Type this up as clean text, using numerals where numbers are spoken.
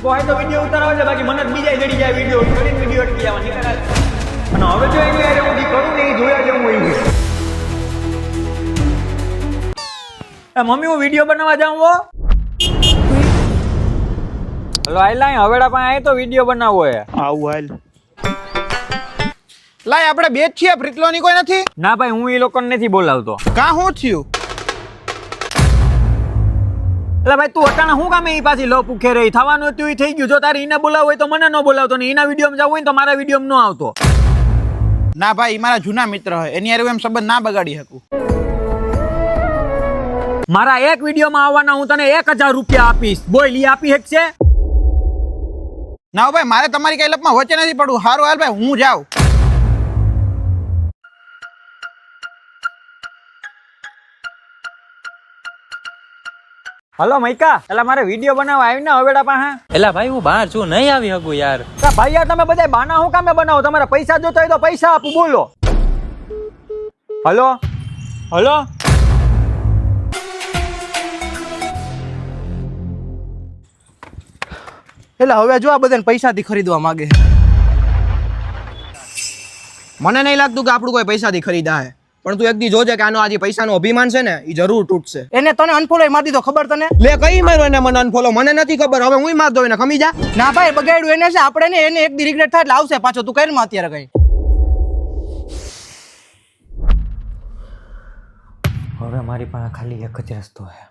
પોહે તો વિડીયો ઉતારવા છે, બાકી મને જ બીજા જડી જાય વિડીયો કરીને વિડીયો અટકી જવા નીકળે. અને હવે જો એની યાર હું કરું ને એ જોયા જેવું હોય છે. મમ્મી હું વિડીયો બનાવવા જાઉં હો. હલો આયલા હવેડા પાસે આય તો વિડીયો બનાવવો હે. આવું હાલ લાય આપણે બે જ છીએ, પ્રીતલોની કોઈ નથી. ના ભાઈ હું એ લોકોને નથી બોલાવતો. કા હું થયું? એટલે ભાઈ તું અટાણા હું કામે ઈ પાછી લો પૂખે રહી, થવાનું હતું ઈ થઈ ગયું. જો તારે ઈને બોલાવ હોય તો મને ન બોલાવતો, ને એના વિડીયોમાં જવું હોય ને તો મારા વિડીયોમાં ન આવતો. ના ભાઈ મારા જૂના મિત્ર હોય, એની હારે એમ સંબંધ ના બગાડી શકું. મારા એક વિડીયોમાં આવવાના હું તને 1000 રૂપિયા આપીશ. બોલ ઈ આપી શકશે? ના ભાઈ મારે તમારી કઈ લપમાં વચ્ચે નથી પડવું. સારું હાલ ભાઈ હું જાઉં. હલો મૈકા, એટલે મારે વિડીયો બનાવવા આવી ને હવેડા પાસે. એલા ભાઈ હું બહાર છું, નહીં આવી શકું યાર. ભાઈ યાર તમે બધા બાના હું કામે બનાવો? તમારે પૈસા જોતા હોય તો પૈસા આપું, બોલો. હલો હલો એટલે હવે જો આ બધાને પૈસાથી ખરીદવા માંગે. મને નહીં લાગતું કે આપણું કોઈ પૈસાથી ખરીદાય, પણ તું એક દી જોજે કે આનો આજે પૈસાનો અભિમાન છે ને એ જરૂર તૂટશે. એને તને અનફોલો મારી દીધો, ખબર તને? લે કઈ માર્યો એને મને અનફોલો? મને નથી ખબર, હવે હું માર દઉં એને, ખમી જા. ના ભાઈ બગાડ્યું એને છે, આપણે ને એને એક દી રિગ્રેટ થાય એટલે આવશે પાછો. તું કઈ માં અત્યારે કઈ. હવે મારી પાસે ખાલી એક જ રસ્તો છે.